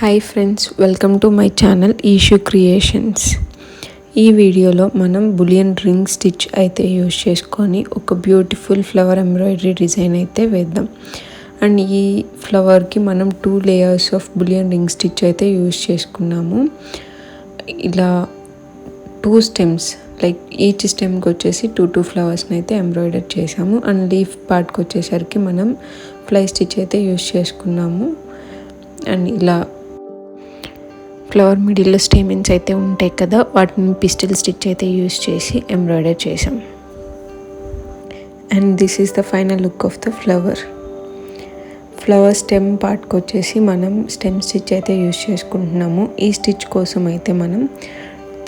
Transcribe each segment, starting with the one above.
Hi friends, welcome to my channel Eshu creations. ఈ వీడియోలో మనం బులియన్ రింగ్ స్టిచ్ అయితే యూజ్ చేసుకొని ఒక బ్యూటిఫుల్ ఫ్లవర్ ఎంబ్రాయిడరీ డిజైన్ అయితే వేద్దాం. అండ్ ఈ ఫ్లవర్కి మనం 2 layers of bullion ring stitch అయితే యూజ్ చేసుకున్నాము. ఇలా 2 స్టెమ్స్ లైక్ ఈచ్ స్టెమ్కి వచ్చేసి 2 ఫ్లవర్స్ని అయితే ఎంబ్రాయిడర్ చేసాము. అండ్ లీఫ్ పార్ట్కి వచ్చేసరికి మనం ఫ్లై స్టిచ్ అయితే యూజ్ చేసుకున్నాము. అండ్ ఇలా ఫ్లవర్ మిడిల్లో స్టేమిన్స్ అయితే ఉంటాయి కదా, వాటిని పిస్టల్ స్టిచ్ అయితే యూజ్ చేసి ఎంబ్రాయిడర్ చేసాం. And this is the final look of the flower stem పార్ట్కి వచ్చేసి మనం స్టెమ్ స్టిచ్ అయితే యూజ్ చేసుకుంటున్నాము. ఈ స్టిచ్ కోసం అయితే మనం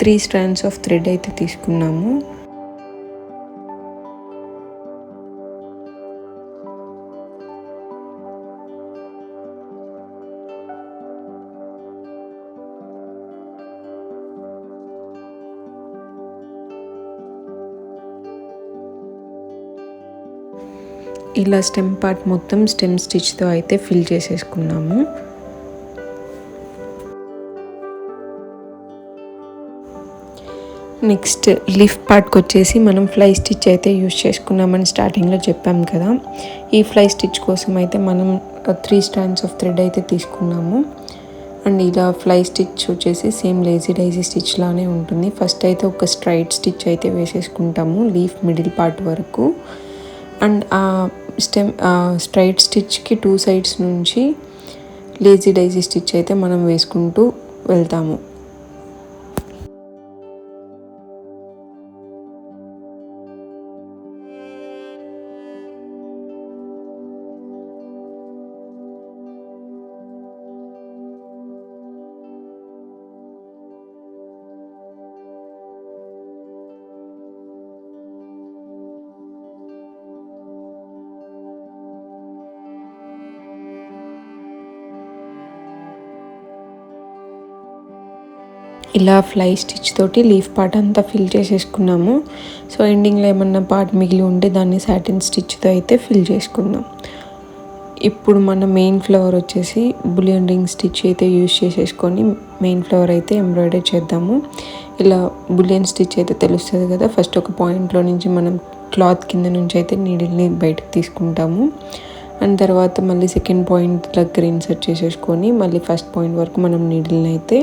3 strands ఆఫ్ థ్రెడ్ అయితే తీసుకున్నాము. ఇలా స్టెమ్ పార్ట్ మొత్తం స్టెమ్ స్టిచ్తో అయితే ఫిల్ చేసేసుకున్నాము. నెక్స్ట్ లీఫ్ పార్ట్కి వచ్చేసి మనం ఫ్లై స్టిచ్ అయితే యూజ్ చేసుకున్నామని స్టార్టింగ్లో చెప్పాం కదా. ఈ ఫ్లై స్టిచ్ కోసం అయితే మనం 3 strands ఆఫ్ థ్రెడ్ అయితే తీసుకున్నాము. అండ్ ఇలా ఫ్లై స్టిచ్ వచ్చేసి సేమ్ లేజీ డైజీ స్టిచ్ లానే ఉంటుంది. ఫస్ట్ అయితే ఒక స్ట్రైట్ స్టిచ్ అయితే వేసేసుకుంటాము లీఫ్ మిడిల్ పార్ట్ వరకు. అండ్ ఆ స్ట్రైట్ స్టిచ్కి 2 sides నుంచి లేజీ డైజీ స్టిచ్ అయితే మనం వేసుకుంటూ వెళ్తాము. ఇలా ఫ్లై స్టిచ్ తోటి లీఫ్ పార్ట్ అంతా ఫిల్ చేసేసుకున్నాము. సో ఎండింగ్లో ఏమన్నా పార్ట్ మిగిలి ఉంటే దాన్ని సాటిన్ స్టిచ్తో అయితే ఫిల్ చేసుకుందాం. ఇప్పుడు మన మెయిన్ ఫ్లవర్ వచ్చేసి బులియన్ రింగ్ స్టిచ్ అయితే యూజ్ చేసేసుకొని మెయిన్ ఫ్లవర్ అయితే ఎంబ్రాయిడరీ చేద్దాము. ఇలా బులియన్ స్టిచ్ అయితే తెలుస్తుంది కదా, ఫస్ట్ ఒక పాయింట్లో నుంచి మనం క్లాత్ కింద నుంచి అయితే నీడిల్ని బయటకు తీసుకుంటాము. అండ్ తర్వాత మళ్ళీ సెకండ్ పాయింట్ దగ్గర ఇన్సర్ట్ చేసేసుకొని మళ్ళీ ఫస్ట్ పాయింట్ వరకు మనం నీడిల్ని అయితే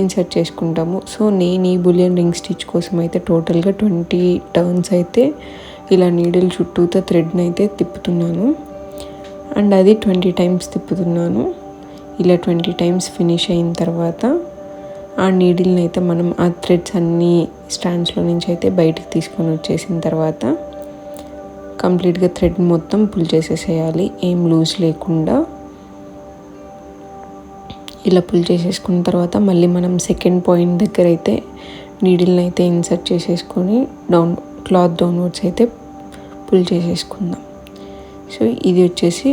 ఇన్సర్ట్ చేసుకుంటాము. సో నేను ఈ బులియన్ రింగ్ స్టిచ్ కోసం అయితే టోటల్గా 20 turns అయితే ఇలా నీడిల్ చుట్టూతో థ్రెడ్ని అయితే తిప్పుతున్నాను. అండ్ అది 20 times తిప్పుతున్నాను. ఇలా 20 times ఫినిష్ అయిన తర్వాత ఆ నీడిల్ని అయితే మనం ఆ థ్రెడ్స్ అన్ని స్ట్రాండ్స్లో నుంచి అయితే బయటికి తీసుకొని వచ్చేసిన తర్వాత కంప్లీట్గా థ్రెడ్ మొత్తం పుల్ చేసేసేయాలి, ఏం లూజ్ లేకుండా. ఇలా పుల్ చేసేసుకున్న తర్వాత మళ్ళీ మనం సెకండ్ పాయింట్ దగ్గర అయితే నీడిల్ని అయితే ఇన్సర్ట్ చేసేసుకొని క్లాత్ డౌన్వర్డ్స్ అయితే పుల్ చేసేసుకుందాం. సో ఇది వచ్చేసి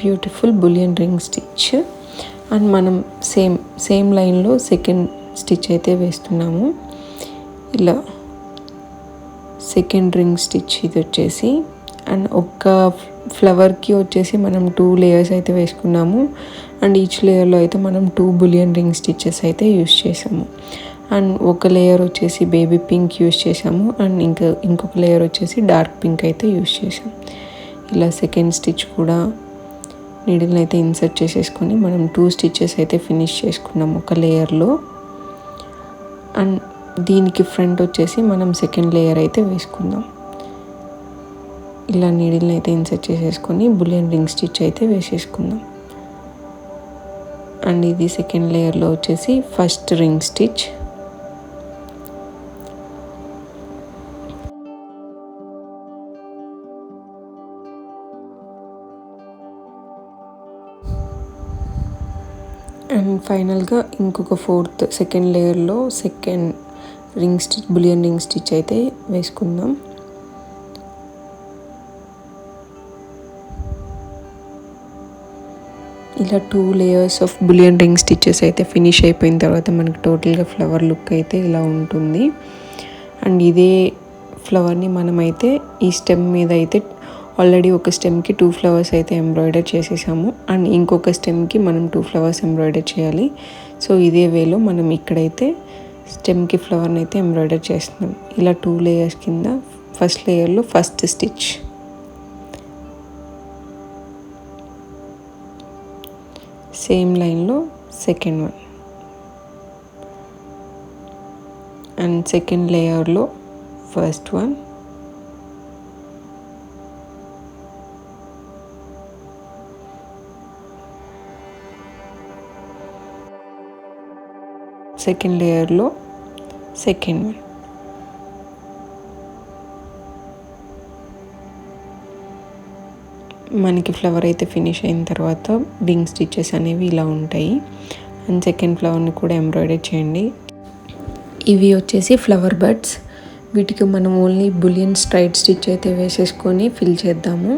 beautiful bullion ring stitch. And మనం సేమ్ లైన్లో సెకండ్ స్టిచ్ అయితే వేస్తున్నాము. ఇలా సెకండ్ రింగ్ స్టిచ్ ఇది వచ్చేసి. అండ్ ఒక ఫ్లవర్కి వచ్చేసి మనం 2 layers అయితే వేసుకున్నాము. అండ్ ఈచ్ లేయర్లో అయితే మనం 2 బులియన్ రింగ్ స్టిచెస్ అయితే యూస్ చేసాము. అండ్ ఒక లేయర్ వచ్చేసి బేబీ పింక్ యూస్ చేసాము. అండ్ ఇంకొక లేయర్ వచ్చేసి డార్క్ పింక్ అయితే యూస్ చేసాము. ఇలా సెకండ్ స్టిచ్ కూడా నీడిల్ని అయితే ఇన్సర్ట్ చేసేసుకొని మనం 2 stitches అయితే ఫినిష్ చేసుకున్నాము ఒక లేయర్లో. అండ్ దీనికి ఫ్రంట్ వచ్చేసి మనం సెకండ్ లేయర్ అయితే వేసుకుందాం. ఇలా నీడిల్ని అయితే ఇన్సర్ట్ చేసేసుకొని బులియన్ రింగ్ స్టిచ్ అయితే వేసేసుకుందాం. అండ్ ఇది సెకండ్ లేయర్లో వచ్చేసి ఫస్ట్ రింగ్ స్టిచ్. అండ్ ఫైనల్గా ఇంకొక సెకండ్ లేయర్లో second ring stitch bullion ring stitch అయితే వేసుకుందాం. ఇలా 2 layers of bullion ring stitches అయితే ఫినిష్ అయిపోయిన తర్వాత మనకి టోటల్గా ఫ్లవర్ లుక్ అయితే ఇలా ఉంటుంది. అండ్ ఇదే ఫ్లవర్ని మనమైతే ఈ స్టెమ్ మీద అయితే ఆల్రెడీ ఒక స్టెమ్కి 2 ఫ్లవర్స్ అయితే ఎంబ్రాయిడర్ చేసేసాము అండ్ ఇంకొక స్టెమ్కి మనం 2 ఫ్లవర్స్ ఎంబ్రాయిడర్ చేయాలి. సో ఇదే వేలో మనం ఇక్కడైతే స్టెమ్కి ఫ్లవర్ని అయితే ఎంబ్రాయిడర్ చేస్తున్నాం. ఇలా 2 లేయర్స్ కింద ఫస్ట్ లేయర్లో ఫస్ట్ స్టిచ్, సేమ్ లైన్లో సెకండ్ వన్ అండ్ సెకండ్ లేయర్లో ఫస్ట్ వన్, సెకండ్ లేయర్లో సెకండ్ వన్. మనకి ఫ్లవర్ అయితే ఫినిష్ అయిన తర్వాత వింగ్ స్టిచెస్ అనేవి ఇలా ఉంటాయి. అండ్ సెకండ్ ఫ్లవర్ని కూడా ఎంబ్రాయిడరీ చేయండి. ఇవి వచ్చేసి ఫ్లవర్ బడ్స్. వీటికి మనం ఓన్లీ బులియన్ స్ట్రైట్ స్టిచ్ అయితే వేసేసుకొని ఫిల్ చేద్దాము.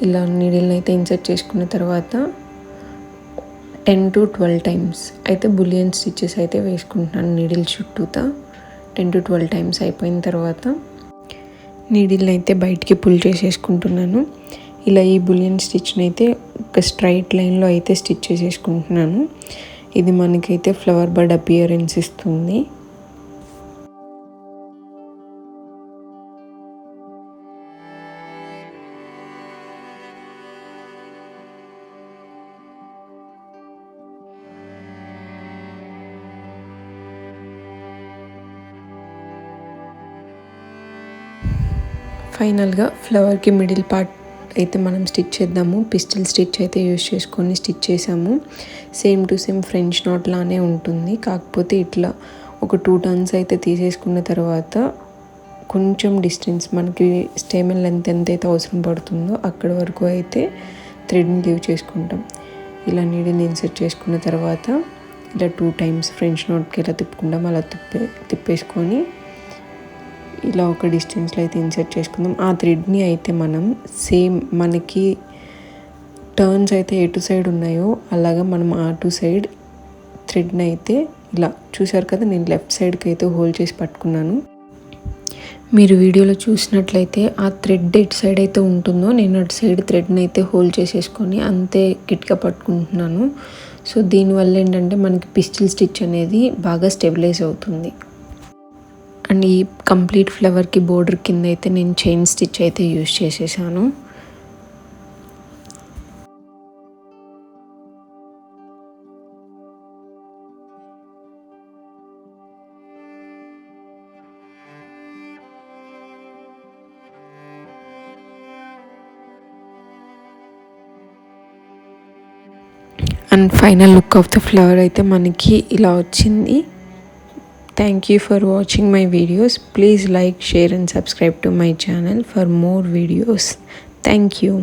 ఇలా నీడిల్ని అయితే ఇన్సర్ట్ చేసుకున్న తర్వాత 10 to 12 టైమ్స్ అయితే బులియన్ స్టిచెస్ అయితే వేసుకుంటున్నాను నీడిల్ చుట్టూతా. 10 to 12 టైమ్స్ అయిపోయిన తర్వాత నీడిల్ని అయితే బయటికి పుల్ చేసేసుకుంటున్నాను. ఇలా ఈ బులియన్ స్టిచ్ని అయితే ఒక స్ట్రైట్ లైన్లో అయితే స్టిచ్ చేసేసుకుంటున్నాను. ఇది మనకైతే ఫ్లవర్ బడ్ అపియరెన్స్ ఇస్తుంది. ఫైనల్గా ఫ్లవర్కి మిడిల్ పార్ట్ అయితే మనం స్టిచ్ చేద్దాము. పిస్టల్ స్టిచ్ అయితే యూజ్ చేసుకొని స్టిచ్ చేసాము. Same to same French knot లానే ఉంటుంది. కాకపోతే ఇట్లా ఒక 2 టర్న్స్ అయితే తీసేసుకున్న తర్వాత కొంచెం డిస్టెన్స్ మనకి స్టేమెన్ లెంత్ ఎంతైతే అవసరం పడుతుందో అక్కడి వరకు అయితే థ్రెడ్ని లీవ్ చేసుకుంటాం. ఇలా నీడిల్ని ఇన్సర్ట్ చేసుకున్న తర్వాత ఇలా 2 టైమ్స్ ఫ్రెంచ్ నాట్కి ఇలా తిప్పుకుంటాం. అలా తిప్పేసుకొని ఇలా ఒక డిస్టెన్స్లో అయితే ఇన్సర్ట్ చేసుకుందాం. ఆ థ్రెడ్ని అయితే మనం సేమ్ మనకి టర్న్స్ అయితే ఎటు సైడ్ ఉన్నాయో అలాగా మనం అటు సైడ్ థ్రెడ్ని అయితే ఇలా చూసారు కదా, నేను లెఫ్ట్ సైడ్కి అయితే హోల్డ్ చేసి పట్టుకున్నాను. మీరు వీడియోలో చూసినట్లయితే ఆ థ్రెడ్ ఎటు సైడ్ అయితే ఉంటుందో నేను అటు సైడ్ థ్రెడ్ని అయితే హోల్డ్ చేసేసుకొని అంతే గట్టిగా పట్టుకుంటున్నాను. సో దీనివల్ల ఏంటంటే మనకి పిస్టల్ స్టిచ్ అనేది బాగా స్టెబిలైజ్ అవుతుంది. అండ్ ఈ కంప్లీట్ ఫ్లవర్కి బోర్డర్ కింద అయితే నేను చైన్ స్టిచ్ అయితే యూజ్ చేసేసాను. And final look of the flower అయితే మనకి ఇలా వచ్చింది. Thank you for watching my videos. Please like, share and subscribe to my channel for more videos. Thank you.